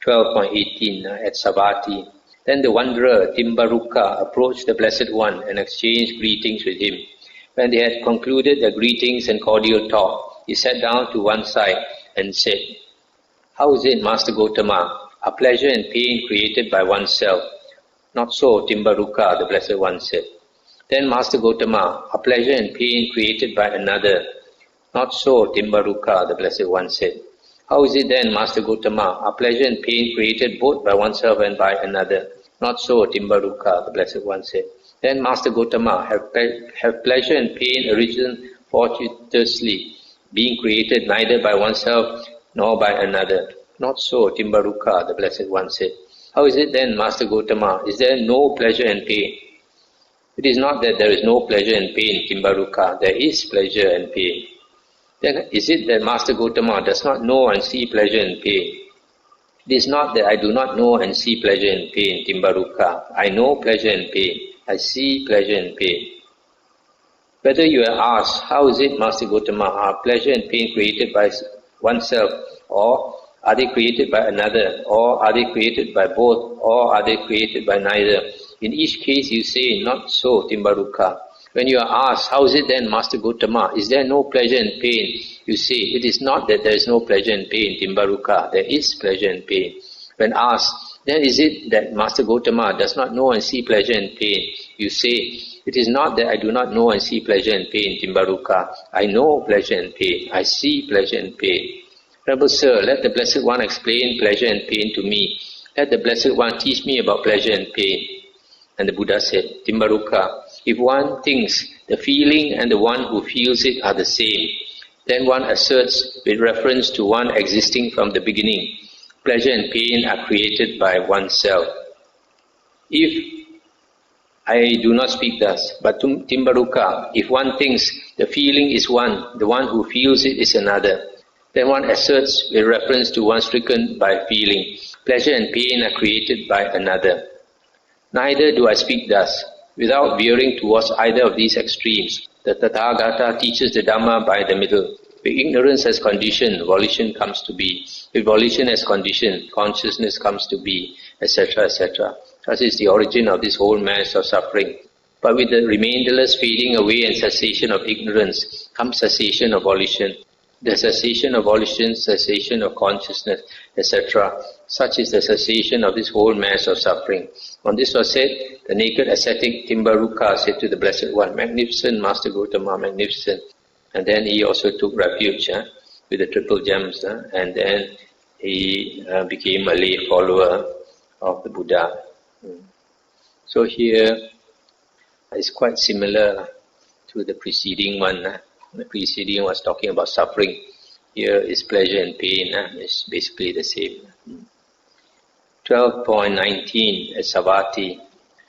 12.18 at Savatthi. Then the wanderer Timbaruka approached the Blessed One and exchanged greetings with him. When they had concluded their greetings and cordial talk, he sat down to one side and said, "How is it, Master Gotama? Are pleasure and pain created by oneself?" "Not so, Timbaruka," the Blessed One said. Then, Master Gotama, are pleasure and pain created by another? "Not so, Timbaruka," the Blessed One said. "How is it then, Master Gotama? Are pleasure and pain created both by oneself and by another?" "Not so, Timbaruka," the Blessed One said. Then, Master Gotama, have pleasure and pain arisen fortuitously, being created neither by oneself nor by another? "Not so, Timbaruka," the Blessed One said. "How is it then, Master Gotama? Is there no pleasure and pain?" "It is not that there is no pleasure and pain, Timbaruka. There is pleasure and pain." "Then is it that Master Gotama does not know and see pleasure and pain?" "It is not that I do not know and see pleasure and pain, Timbaruka. I know pleasure and pain. I see pleasure and pain." Whether you are asked, "How is it, Master Gotama? Are pleasure and pain created by oneself, or are they created by another, or are they created by both, or are they created by neither?" In each case you say, "Not so, Timbaruka." When you are asked, "How is it then, Master Gotama? Is there no pleasure and pain?" you say, "It is not that there is no pleasure and pain, Timbaruka. There is pleasure and pain." When asked, "Then is it that Master Gotama does not know and see pleasure and pain?" you say, "It is not that I do not know and see pleasure and pain, Timbaruka. I know pleasure and pain. I see pleasure and pain." "Noble Sir, let the Blessed One explain pleasure and pain to me. Let the Blessed One teach me about pleasure and pain." And the Buddha said, "Timbaruka, if one thinks the feeling and the one who feels it are the same, then one asserts with reference to one existing from the beginning, pleasure and pain are created by oneself. If I do not speak thus, but Timbaruka, if one thinks the feeling is one, the one who feels it is another, then one asserts with reference to one stricken by feeling, pleasure and pain are created by another. Neither do I speak thus, without veering towards either of these extremes. The Tathagata teaches the Dhamma by the middle. With ignorance as condition, volition comes to be. With volition as condition, consciousness comes to be, etc., etc. Thus is the origin of this whole mass of suffering. But with the remainderless fading away and cessation of ignorance comes cessation of volition. The cessation of volition, cessation of consciousness, etc. Such is the cessation of this whole mass of suffering. On this was said, the naked ascetic Timbaruka said to the Blessed One, "Magnificent Master Gotama, magnificent." And then he also took refuge with the triple gems, and then he became a lay follower of the Buddha. So here it's quite similar to the preceding one. The preceding was talking about suffering. Here is pleasure and pain. It's basically the same. 12.19 at Savatthi,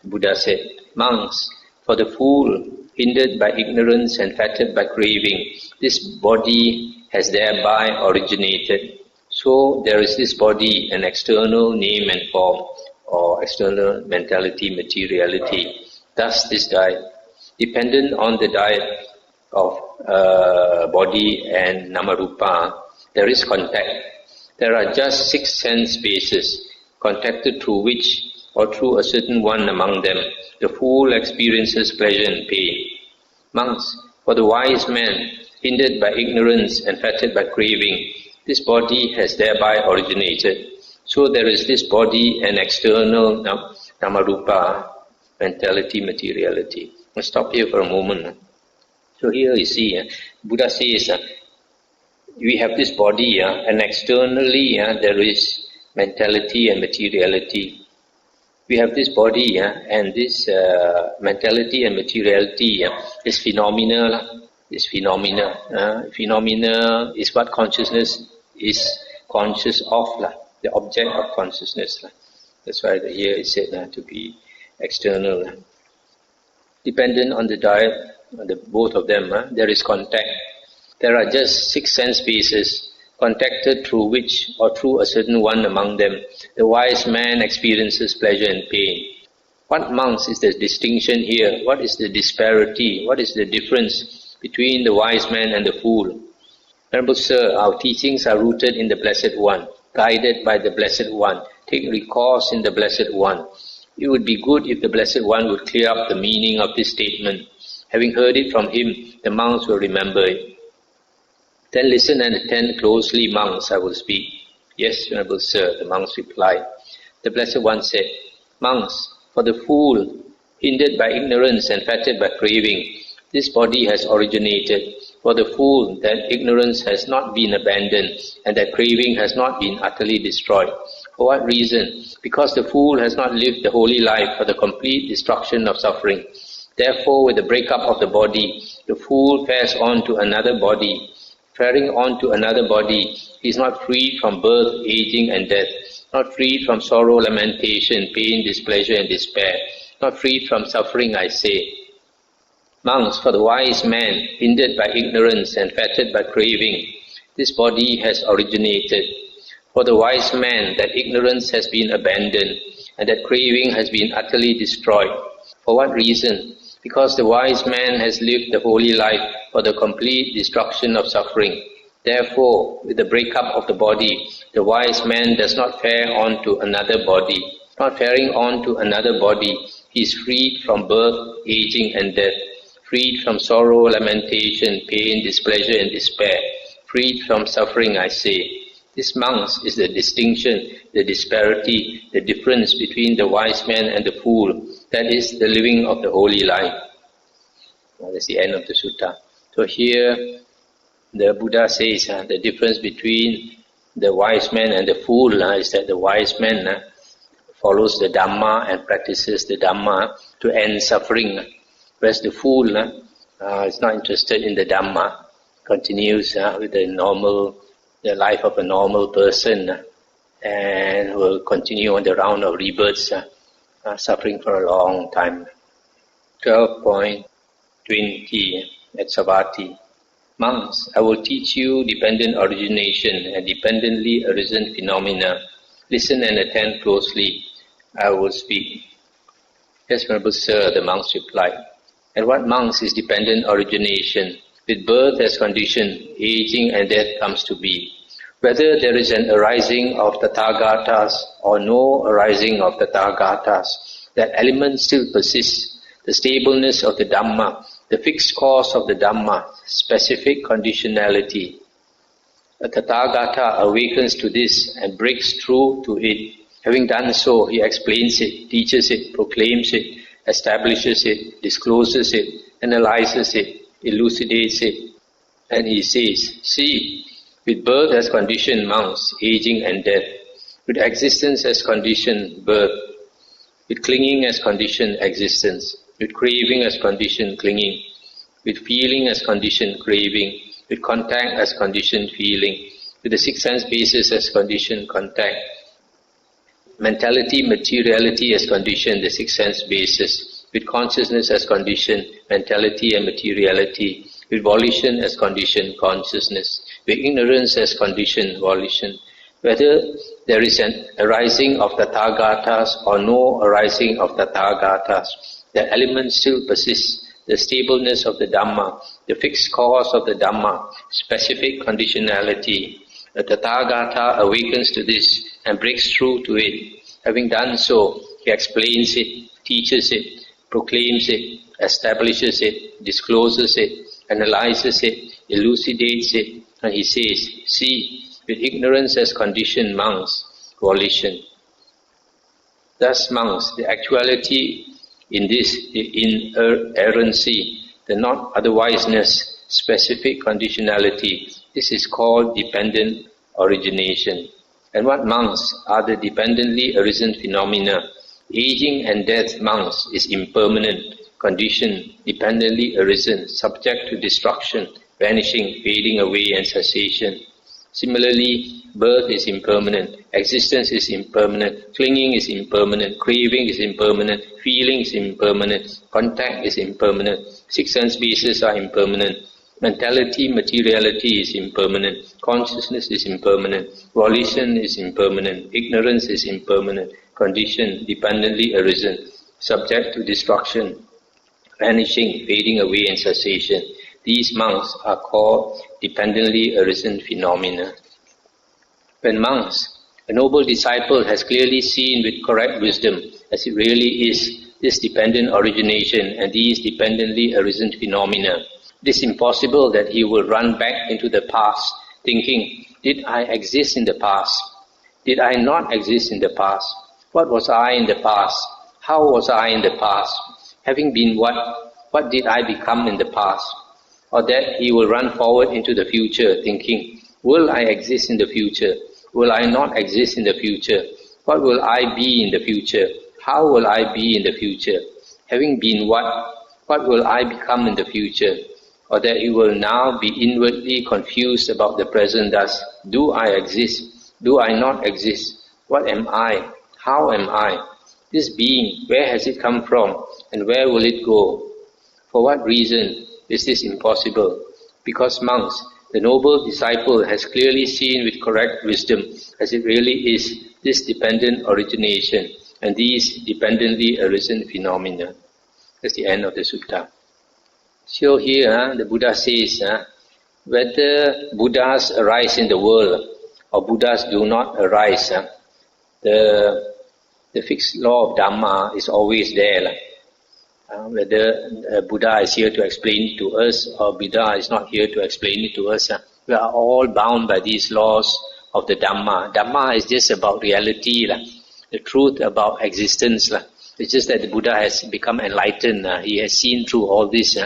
Buddha said, "Monks, for the fool, hindered by ignorance and fettered by craving, this body has thereby originated. So there is this body, an external name and form, or external mentality, materiality. Thus this diet, dependent on the diet of body and namarupa, there is contact. There are just 6 sense spaces, contacted through which, or through a certain one among them, the fool experiences pleasure and pain. Monks, for the wise man, hindered by ignorance and fettered by craving, this body has thereby originated. So there is this body and external namarupa, mentality, materiality." Let's stop here for a moment. So here you see, Buddha says, we have this body, and externally there is mentality and materiality. We have this body, and this mentality and materiality is phenomena. Is phenomena. Phenomena is what consciousness is conscious of, the object of consciousness. That's why here it said to be external. Dependent on the diet, both of them, there is contact. There are just 6 sense spaces, contacted through which, or through a certain one among them, the wise man experiences pleasure and pain. What, monks, is the distinction here? What is the disparity? What is the difference between the wise man and the fool? Venerable Sir, our teachings are rooted in the Blessed One. guided by the Blessed One. Take recourse in the Blessed One. It would be good if the Blessed One would clear up the meaning of this statement. Having heard it from him, the monks will remember it. Then listen and attend closely, monks, I will speak. Yes, Venerable Sir, the monks replied. The Blessed One said, Monks, for the fool, hindered by ignorance and fettered by craving, this body has originated. For the fool, that ignorance has not been abandoned and that craving has not been utterly destroyed. For what reason? Because the fool has not lived the holy life for the complete destruction of suffering. Therefore, with the breakup of the body, the fool fares on to another body. Faring on to another body, he is not freed from birth, aging and death, not freed from sorrow, lamentation, pain, displeasure and despair, not freed from suffering, I say. Monks, for the wise man, hindered by ignorance and fettered by craving, this body has originated. For the wise man, that ignorance has been abandoned and that craving has been utterly destroyed. For what reason? Because the wise man has lived the holy life for the complete destruction of suffering. Therefore, with the breakup of the body, the wise man does not fare on to another body. Not faring on to another body, he is freed from birth, aging and death, freed from sorrow, lamentation, pain, displeasure and despair, freed from suffering, I say. This, monks, is the distinction, the disparity, the difference between the wise man and the fool. That is the living of the holy life. Well, that's the end of the sutta. So here the Buddha says the difference between the wise man and the fool is that the wise man follows the Dhamma and practices the Dhamma to end suffering. Whereas the fool is not interested in the Dhamma, continues with the life of a normal person and will continue on the round of rebirths, suffering for a long time. 12.20 at Savatthi. Monks, I will teach you dependent origination and dependently arisen phenomena. Listen and attend closely. I will speak. Yes, Venerable Sir, the monks replied. And what, monks, is dependent origination? With birth as condition, aging and death comes to be. Whether there is an arising of Tathagatas or no arising of Tathagatas, that element still persists. The stableness of the Dhamma, the fixed cause of the Dhamma, specific conditionality. A Tathagata awakens to this and breaks through to it. Having done so, he explains it, teaches it, proclaims it, establishes it, discloses it, analyzes it, elucidates it. And he says, see, with birth as condition, monks, aging and death, with existence as condition, birth, with clinging as condition, existence, with craving as condition, clinging, with feeling as condition, craving, with contact as condition, feeling, with the six sense basis as condition, contact, mentality, materiality as condition, the six sense basis, with consciousness as condition, mentality and materiality, with volition as condition, consciousness, with ignorance as condition, volition. Whether there is an arising of Tathagatas or no arising of Tathagatas, the element still persists. The stableness of the Dhamma, the fixed cause of the Dhamma, specific conditionality. The Tathagata awakens to this and breaks through to it. Having done so, he explains it, teaches it, proclaims it, establishes it, discloses it, analyzes it, elucidates it, and he says, see, with ignorance as condition, monks, volition. Thus, monks, the actuality in this, the inerrancy, the not otherwiseness, specific conditionality, this is called dependent origination. And what, monks, are the dependently arisen phenomena? Aging and death, monks, is impermanent, condition, dependently arisen, subject to destruction, vanishing, fading away and cessation. Similarly, birth is impermanent, existence is impermanent, clinging is impermanent, craving is impermanent, feeling is impermanent, contact is impermanent, six sense bases are impermanent, mentality, materiality is impermanent, consciousness is impermanent, volition is impermanent, ignorance is impermanent, condition, dependently arisen, subject to destruction, vanishing, fading away and cessation. These, monks, are called dependently arisen phenomena. When monks, A noble disciple has clearly seen with correct wisdom, as it really is, this dependent origination and these dependently arisen phenomena. It is impossible that he will run back into the past, thinking, did I exist in the past? Did I not exist in the past? What was I in the past? How was I in the past? Having been what did I become in the past? Or that he will run forward into the future, thinking, will I exist in the future? Will I not exist in the future? What will I be in the future? How will I be in the future? Having been what will I become in the future? Or that he will now be inwardly confused about the present, thus, do I exist? Do I not exist? What am I? How am I? This being, where has it come from? And where will it go? For what reason is this impossible? Because monks, the noble disciple has clearly seen with correct wisdom, as it really is, this dependent origination and these dependently arisen phenomena. That's the end of the sutta. So here the Buddha says, whether Buddhas arise in the world or Buddhas do not arise, the fixed law of Dhamma is always there. Whether Buddha is here to explain it to us or Buddha is not here to explain it to us, we are all bound by these laws of the Dhamma. Dhamma is just about reality, the truth about existence. It's just that the Buddha has become enlightened. He has seen through all this,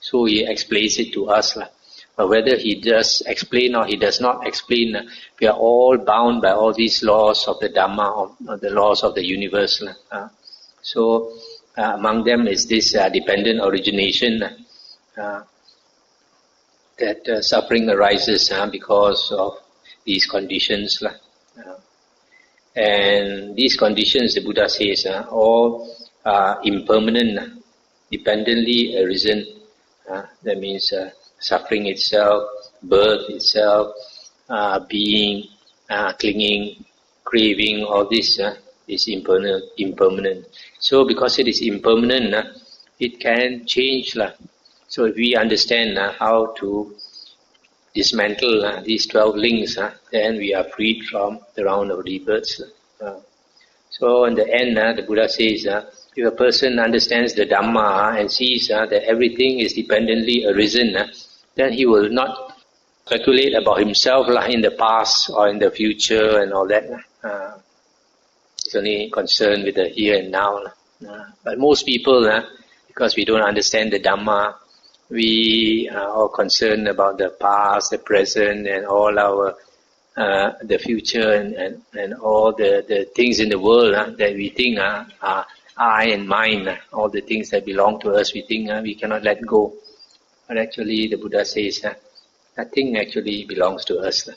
so he explains it to us. But whether he does explain or he does not explain, we are all bound by all these laws of the Dhamma, of the laws of the universe. So among them is this dependent origination, that suffering arises because of these conditions. And these conditions, the Buddha says, all are impermanent, dependently arisen. That means suffering itself, birth itself, being, clinging, craving, all this is impermanent. So because it is impermanent, it can change. So if we understand how to dismantle these 12 links, then we are freed from the round of rebirths. So in the end, the Buddha says, if a person understands the Dhamma and sees that everything is dependently arisen, then he will not speculate about himself in the past or in the future and all that. He's only concerned with the here and now. But most people, because we don't understand the Dhamma, we are all concerned about the past, the present, and all our the future and all the things in the world that we think are I and mine. All the things that belong to us, we think we cannot let go. But actually, the Buddha says nothing actually belongs to us.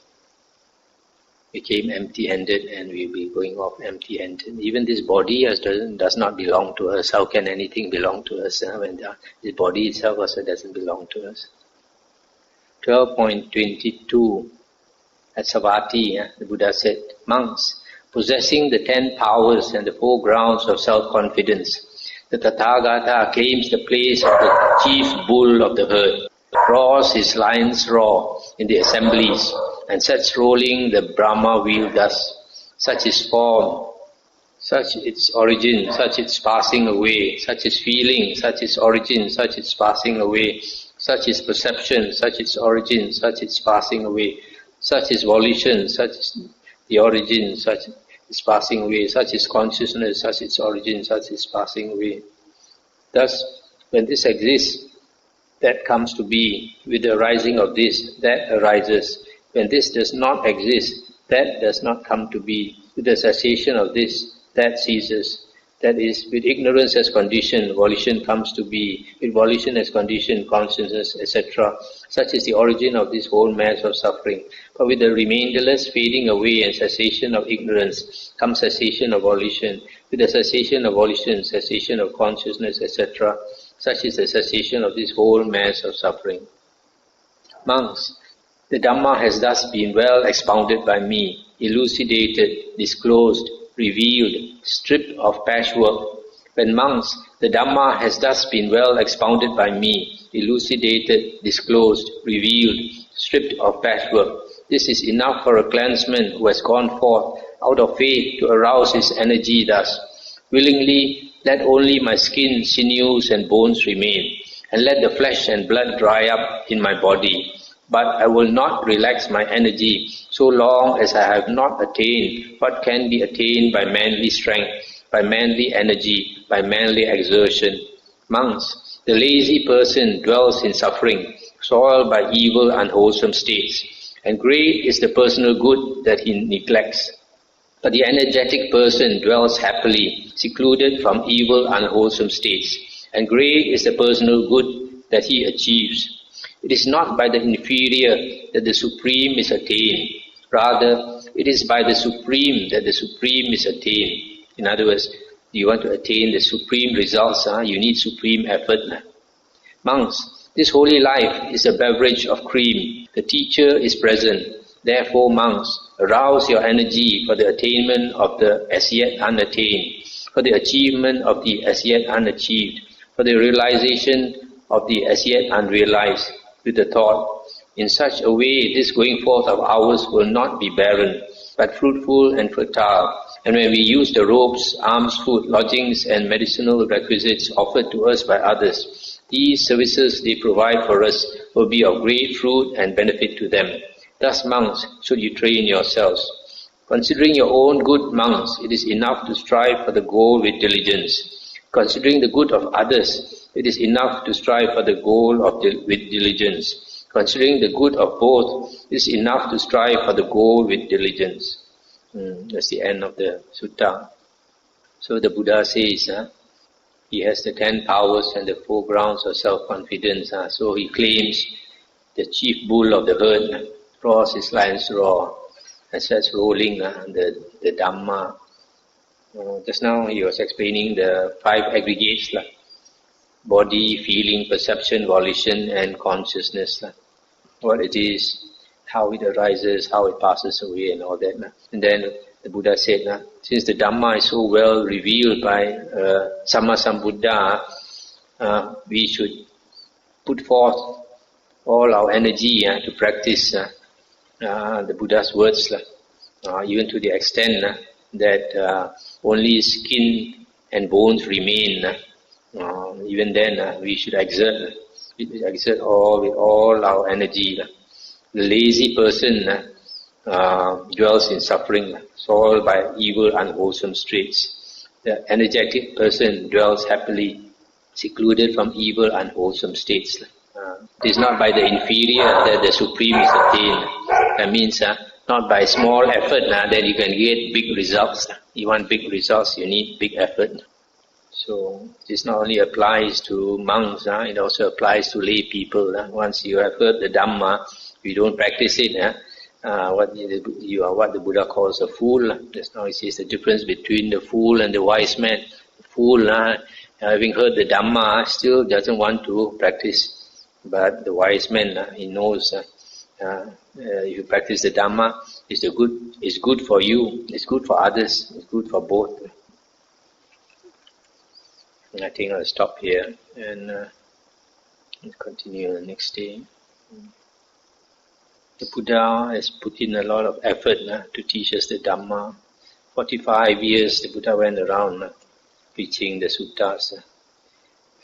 We came empty-handed and we'll be going off empty-handed. Even this body does not belong to us. How can anything belong to us when the body itself also doesn't belong to us? 12.22 at Savatthi, the Buddha said, monks, possessing the 10 powers and the 4 grounds of self-confidence, the Tathagata claims the place of the chief bull of the herd, roars his lion's roar in the assemblies, and sets rolling the Brahma wheel thus. Such is form, such its origin, such its passing away, such is feeling, such its origin, such its passing away, such is perception, such its origin, such its passing away, such is volition, such is the origin, such is passing away, such is consciousness, such its origin, such is passing away. Thus, when this exists, that comes to be. With the arising of this, that arises. When this does not exist, that does not come to be. With the cessation of this, that ceases. That is, with ignorance as condition, volition comes to be. With volition as condition, consciousness, etc. Such is the origin of this whole mass of suffering. But with the remainderless fading away and cessation of ignorance, comes cessation of volition. With the cessation of volition, cessation of consciousness, etc. Such is the cessation of this whole mass of suffering. Monks, the Dhamma has thus been well expounded by me, elucidated, disclosed, revealed, stripped of patchwork. When monks, the Dhamma has thus been well expounded by me, elucidated, disclosed, revealed, stripped of patchwork. This is enough for a clansman who has gone forth out of faith to arouse his energy thus. Willingly, let only my skin, sinews and bones remain, and let the flesh and blood dry up in my body. But I will not relax my energy so long as I have not attained what can be attained by manly strength, by manly energy, by manly exertion. Monks, the lazy person dwells in suffering, soiled by evil, unwholesome states, and great is the personal good that he neglects. But the energetic person dwells happily, secluded from evil, unwholesome states, and great is the personal good that he achieves. It is not by the inferior that the supreme is attained. Rather, it is by the supreme that the supreme is attained. In other words, you want to attain the supreme results, you need supreme effort. Monks, this holy life is a beverage of cream. The teacher is present. Therefore, monks, arouse your energy for the attainment of the as yet unattained, for the achievement of the as yet unachieved, for the realization of the as yet unrealized, with the thought, in such a way this going forth of ours will not be barren, but fruitful and fertile. And when we use the robes, arms, food, lodgings and medicinal requisites offered to us by others, these services they provide for us will be of great fruit and benefit to them. Thus, monks, should you train yourselves. Considering your own good, monks, it is enough to strive for the goal with diligence. Considering the good of others, it is enough to strive for the goal with diligence. Considering the good of both, it is enough to strive for the goal with diligence. That's the end of the sutta. So the Buddha says, he has the 10 powers and the 4 grounds of self-confidence. So he claims the chief bull of the herd, draws his lion's roar, and starts rolling the Dhamma. Just now he was explaining the 5 aggregates, body, feeling, perception, volition and consciousness. What it is, how it arises, how it passes away and all that. And then the Buddha said, since the Dhamma is so well revealed by Samma Sambuddha, we should put forth all our energy to practice the Buddha's words, even to the extent that only skin and bones remain. Even then, we should exert with all our energy. The lazy person dwells in suffering, soiled by evil, unwholesome states. The energetic person dwells happily, secluded from evil, unwholesome states. It is not by the inferior that the supreme is attained. That means not by small effort that you can get big results. You want big results, you need big effort. So this not only applies to monks, it also applies to lay people. Once you have heard the Dhamma, if you don't practice it, you are what the Buddha calls a fool. Just now he says the difference between the fool and the wise man. The fool, having heard the Dhamma, still doesn't want to practice. But the wise man, he knows if you practice the Dhamma, it's good for you, it's good for others, it's good for both. I think I'll stop here and continue the next day. The Buddha has put in a lot of effort to teach us the Dhamma. 45 years the Buddha went around preaching the suttas.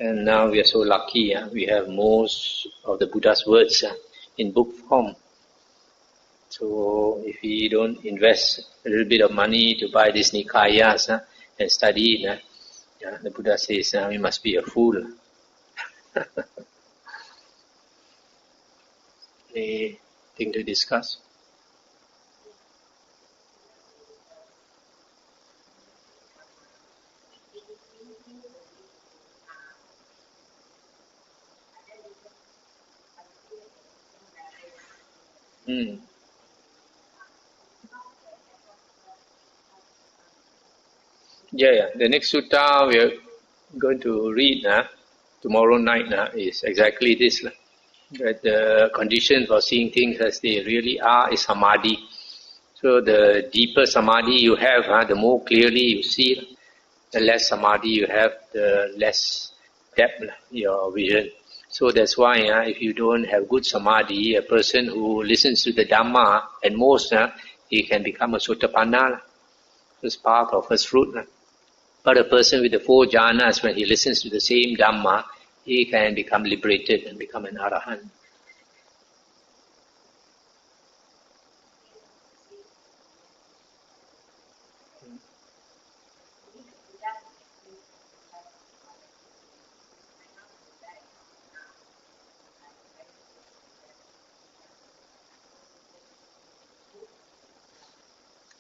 And now we are so lucky, we have most of the Buddha's words in book form. So if we don't invest a little bit of money to buy these Nikayas and study it, the Buddha says we must be a fool. Anything to discuss? Yeah. The next sutta we are going to read tomorrow night is exactly this. That the condition for seeing things as they really are is samadhi. So the deeper samadhi you have, the more clearly you see. The less samadhi you have, the less depth your vision. So that's why if you don't have good samadhi, a person who listens to the Dhamma, at most he can become a Sotapanna. first path or first fruit. But a person with the 4 jhanas, when he listens to the same Dhamma, he can become liberated and become an Arahant.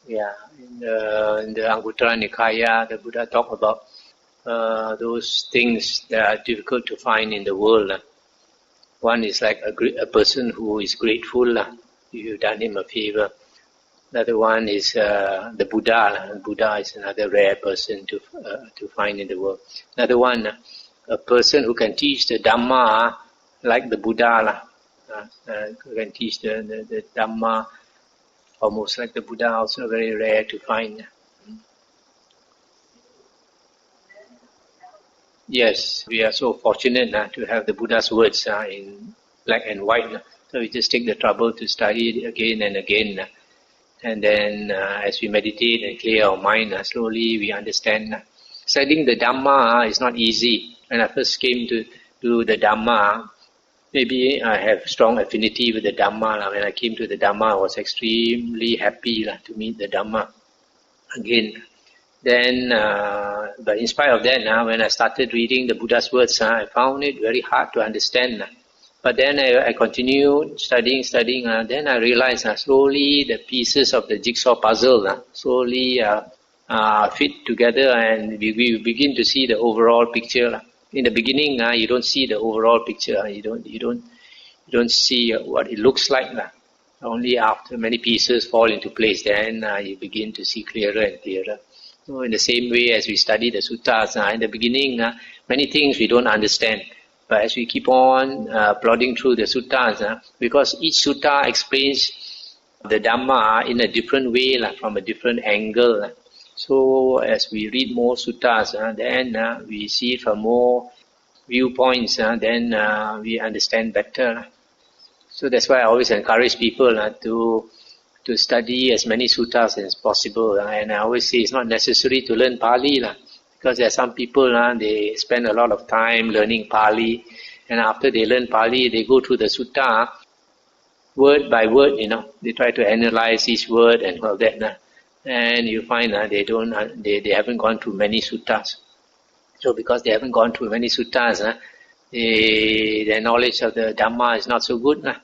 Yeah, in the Anguttara Nikaya, the Buddha talked about those things that are difficult to find in the world. One is like a person who is grateful, if you've done him a favor. Another one is the Buddha. Buddha is another rare person to find in the world. Another one, a person who can teach the Dhamma like the Buddha. Who can teach the Dhamma almost like the Buddha, also very rare to find. Yes, we are so fortunate to have the Buddha's words in black and white. So we just take the trouble to study it again and again. And then as we meditate and clear our mind, slowly we understand. Studying the Dhamma is not easy. When I first came to do the Dhamma, maybe I have strong affinity with the Dhamma. When I came to the Dhamma, I was extremely happy to meet the Dhamma again. Then, but in spite of that, when I started reading the Buddha's words, I found it very hard to understand. But then I continued studying. Then I realized slowly the pieces of the jigsaw puzzle slowly fit together, and we begin to see the overall picture. In the beginning, you don't see the overall picture. You don't see what it looks like. Only after many pieces fall into place, then you begin to see clearer and clearer. So in the same way as we study the suttas, in the beginning, many things we don't understand. But as we keep on plodding through the suttas, because each sutta explains the Dhamma in a different way, from a different angle. So as we read more suttas, then we see it from more viewpoints, then we understand better. So that's why I always encourage people to study as many suttas as possible. And I always say it's not necessary to learn Pali, because there are some people, they spend a lot of time learning Pali, and after they learn Pali, they go through the sutta word by word, they try to analyze each word and all that. And you find they haven't gone through many suttas. So because they haven't gone through many suttas, their knowledge of the Dhamma is not so good.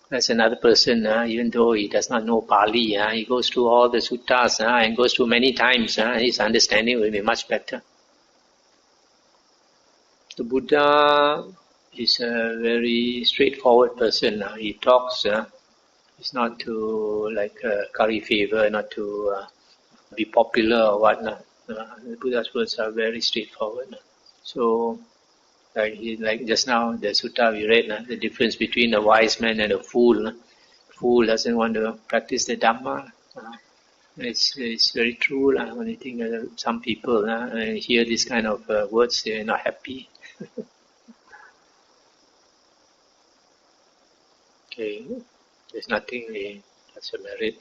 That's another person, even though he does not know Pali, he goes through all the suttas and goes through many times, his understanding will be much better. The Buddha is a very straightforward person. He talks, it's not to curry favor, not to be popular or what. The Buddha's words are very straightforward. So, like just now, the sutta we read, the difference between a wise man and a fool. Fool doesn't want to practice the Dhamma. It's very true. When you think some people hear this kind of words, they're not happy. Okay, there's nothing. That's a merit.